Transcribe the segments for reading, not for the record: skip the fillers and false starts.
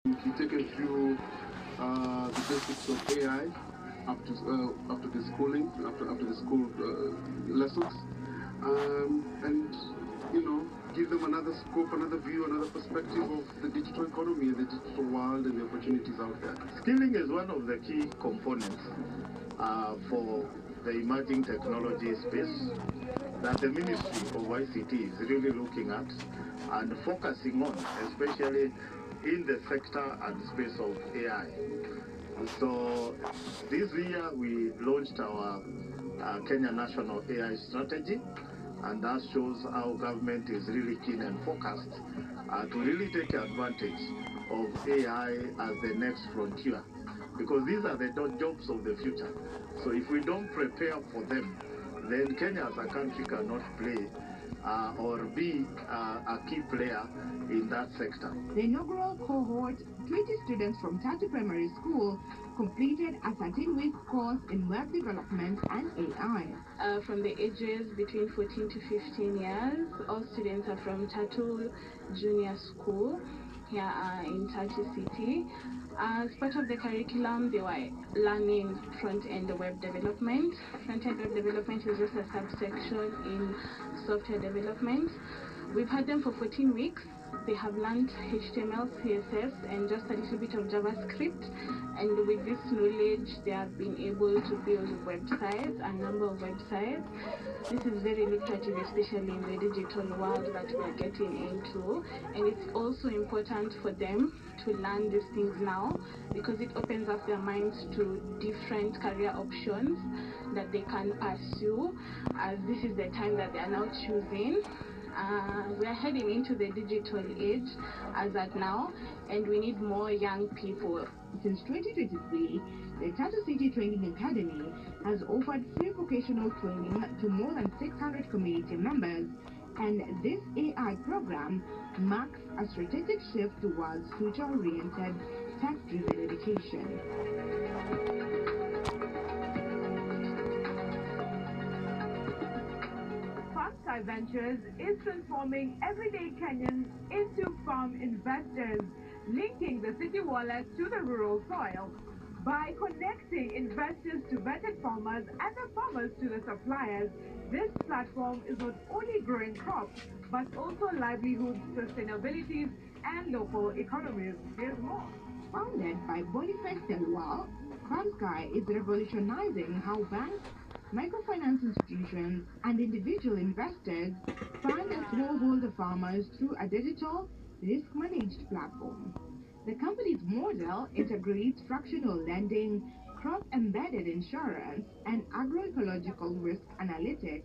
We take a few the basics of AI after the schooling, after the school lessons, and give them another scope, another view, another perspective of the digital economy and the digital world and the opportunities out there. Skilling is one of the key components for the emerging technology space that the Ministry of ICT is really looking at and focusing on, especially in the sector and space of AI. So this year we launched our Kenya National AI Strategy, and that shows how government is really keen and focused to really take advantage of AI as the next frontier, because these are the jobs of the future. So if we don't prepare for them, then Kenya as a country cannot play or be a key player in that sector. The inaugural cohort, 20 students from Tatu Primary School, completed a 13-week course in web development and AI. From the ages between 14 to 15 years, all students are from Tatu Junior School here in Tatu City. As part of the curriculum, they were learning front-end web development. Front-end web development is just a subsection in software development. We've had them for 14 weeks. They have learned HTML, CSS, and just a little bit of JavaScript. And with this knowledge, they have been able to build websites, a number of websites. This is very lucrative, especially in the digital world that we are getting into. And it's also important for them to learn these things now, because it opens up their minds to different career options that they can pursue, as this is the time that they are now choosing. We are heading into the digital age as at now, and we need more young people. Since 2023, the Tatu City Training Academy has offered free vocational training to more than 600 community members, and this AI program marks a strategic shift towards future-oriented, tech-driven education. FarmSky Ventures is transforming everyday Kenyans into farm investors, linking the city wallet to the rural soil. By connecting investors to vetted farmers and the farmers to the suppliers, this platform is not only growing crops, but also livelihoods, sustainability, and local economies. There's more. Founded by Boniface Delwal, FarmSky is revolutionizing how banks, microfinance institutions, and individual investors fund smallholder farmers through a digital, risk-managed platform. The company's model integrates fractional lending, crop-embedded insurance, and agroecological risk analytics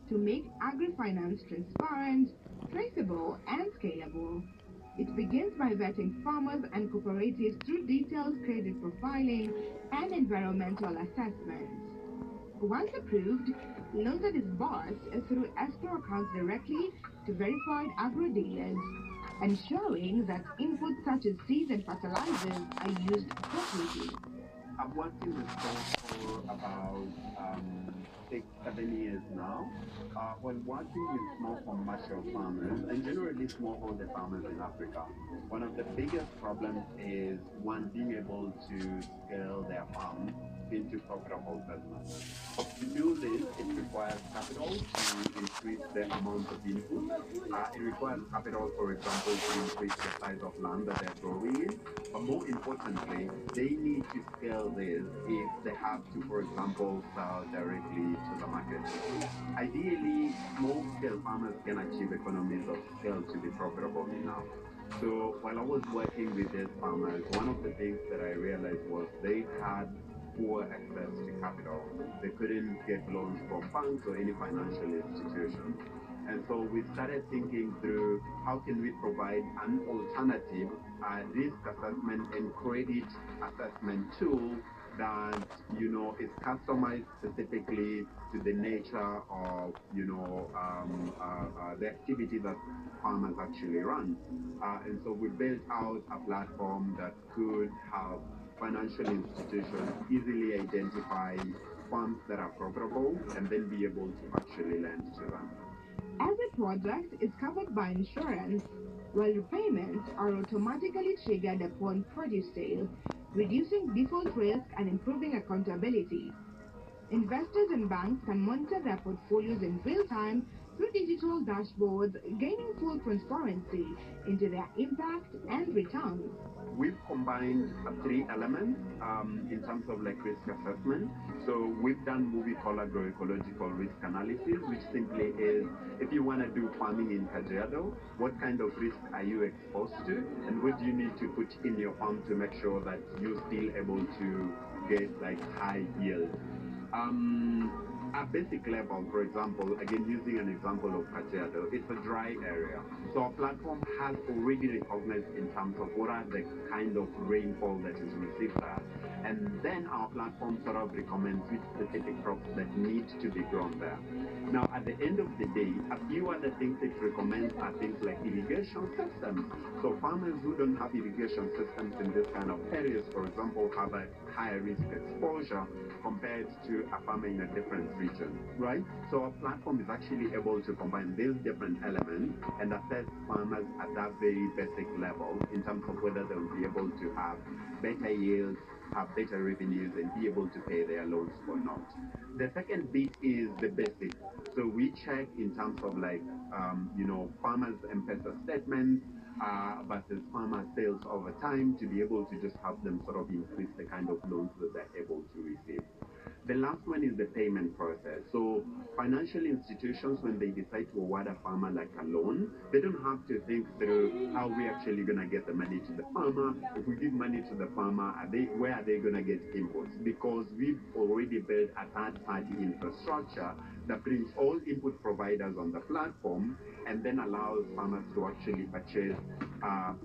to make agri-finance transparent, traceable, and scalable. It begins by vetting farmers and cooperatives through detailed credit profiling and environmental assessments. Once approved, loans are disbursed through escrow accounts directly to verified agro-dealers, ensuring that inputs such as seeds and fertilizers are used appropriately. I've worked in the store for about 6-7 years now. When working with small commercial farmers and generally smallholder farmers in Africa, one of the biggest problems is one being able to scale their farm into profitable business. To do this, it requires capital to increase the amount of input. It requires capital, for example, to increase the size of land that they're growing in. But more importantly, they need to scale this if they have to, for example, sell directly to the market. Ideally, small-scale farmers can achieve economies of scale to be profitable enough. So while I was working with these farmers, one of the things that I realized was they had poor access to capital. They couldn't get loans from banks or any financial institutions. And so we started thinking through how can we provide an alternative risk assessment and credit assessment tool that is customized specifically to the nature of the activity that farmers actually run. And so we built out a platform that could help financial institutions easily identify farms that are profitable and then be able to actually lend to them. Every project is covered by insurance, while repayments are automatically triggered upon produce sale, reducing default risk and improving accountability. Investors and banks can monitor their portfolios in real time through digital dashboards, gaining full transparency into their impact and returns. We've combined three elements in terms of like risk assessment. So we've done movie called agroecological risk analysis, which simply is if you want to do farming in Kajiado, what kind of risk are you exposed to, and what do you need to put in your farm to make sure that you're still able to get like high yield. At basic level, for example, again using an example of Kajiado, it's a dry area. So our platform has already recognized in terms of what are the kind of rainfall that is received there. And then our platform sort of recommends which specific crops that need to be grown there. Now, at the end of the day, a few other things it recommends are things like irrigation systems. So farmers who don't have irrigation systems in this kind of areas, for example, have a higher risk exposure compared to a farmer in a different region, right? So our platform is actually able to combine these different elements and assess farmers at that very basic level in terms of whether they'll be able to have better yields, have better revenues, and be able to pay their loans or not. The second bit is the basics. So we check in terms of like, farmers' M-Pesa statements, versus farmer sales over time to be able to just help them sort of increase the kind of loans that they're able to receive. The last one is the payment process. So financial institutions, when they decide to award a farmer like a loan, they don't have to think through how we actually going to get the money to the farmer. If we give money to the farmer, where are they going to get inputs? Because we've already built a third-party infrastructure that brings all input providers on the platform and then allows farmers to actually purchase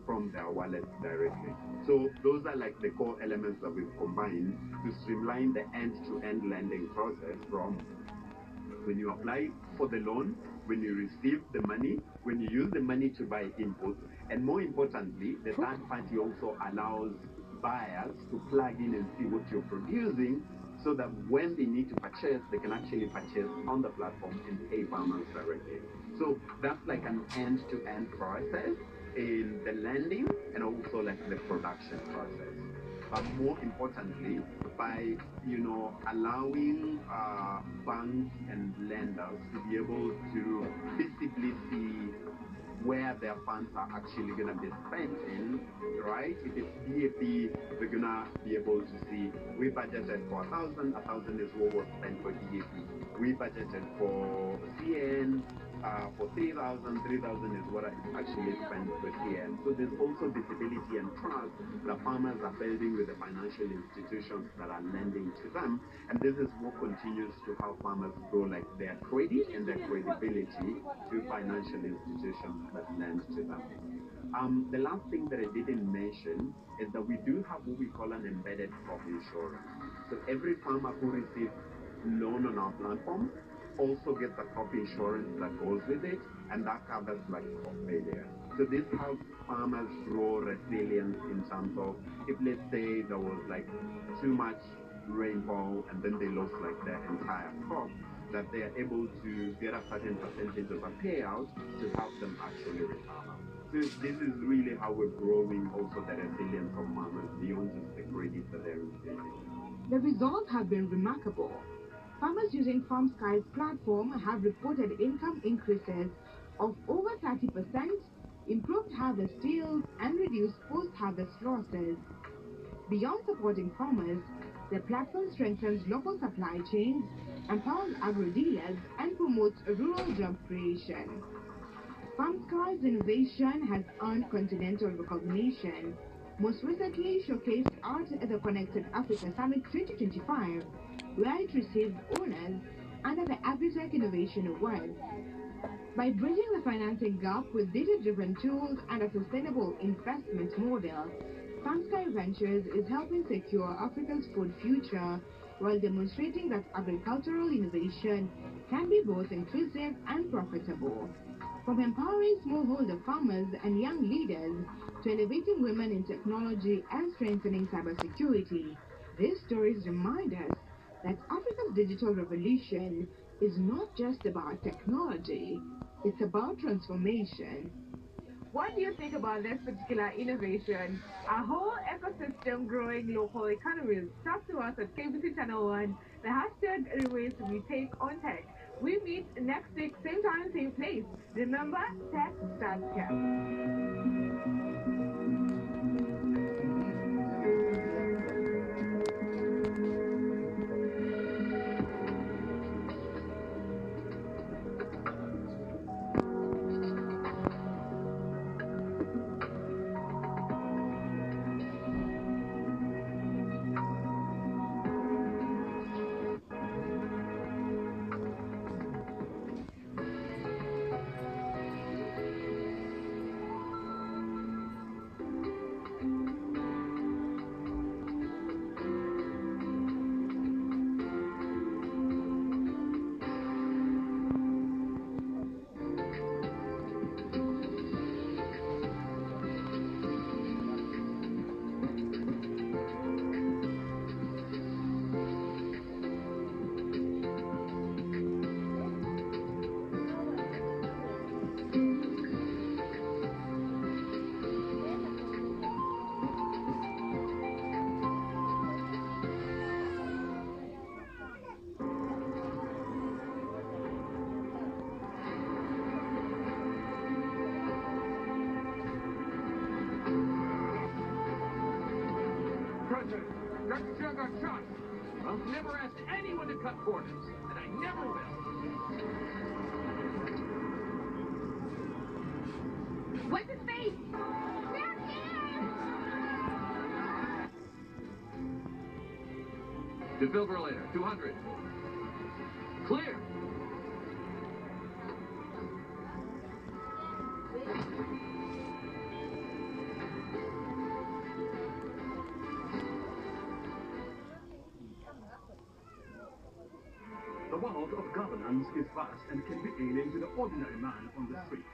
from their wallets directly. So those are like the core elements that we've combined to streamline the end-to-end lending process from when you apply for the loan, when you receive the money, when you use the money to buy inputs, and more importantly, the third party also allows buyers to plug in and see what you're producing so that when they need to purchase, they can actually purchase on the platform and pay farmers directly. So that's like an end-to-end process in the lending and also like the production process. But more importantly, by allowing banks and lenders to be able to visibly see where their funds are actually going to be spent in, right? If it's DAP, we're going to be able to see we budgeted for 1,000 is what was spent for DAP. We budgeted for CN for 3,000 is what I actually spent for CN. So there's also visibility and trust that farmers are building with the financial institutions that are lending to them. And this is what continues to help farmers grow like their credit and their credibility to financial institutions that lend to them. The last thing that I didn't mention is that we do have what we call an embedded crop insurance. So every farmer who receives loan on our platform also gets a crop insurance that goes with it, and that covers like crop failure. So this helps farmers grow resilience in terms of if let's say there was like too much rainfall and then they lost like their entire crop, that they are able to get a certain percentage of a payout to help them actually recover. So this is really how we're growing also the resilience of farmers beyond just the credit that they're receiving. The results have been remarkable. Farmers using FarmSky's platform have reported income increases of over 30%, improved harvest yields, and reduced post-harvest losses. Beyond supporting farmers, the platform strengthens local supply chains, empowers agro-dealers, and promotes rural job creation. FarmSky's innovation has earned continental recognition, most recently showcased at the Connected Africa Summit 2025, where it received honors under the Agritech Innovation Award. By bridging the financing gap with data-driven tools and a sustainable investment model, FarmSky Ventures is helping secure Africa's food future while demonstrating that agricultural innovation can be both inclusive and profitable. From empowering smallholder farmers and young leaders to elevating women in technology and strengthening cybersecurity, these stories remind us that Africa's digital revolution is not just about technology, it's about transformation. What do you think about this particular innovation? A whole ecosystem growing local economies. Talk to us at KBC Channel 1. The hashtag remains Retake on Tech. We meet next week, same time, same place. Remember, tech starts here. President, Dr. Chung got shot. I've never asked anyone to cut corners, and I never will. What's his face? They're here! Defibrillator, 200. Clear. The world of governance is vast and can be alien to the ordinary man on the street.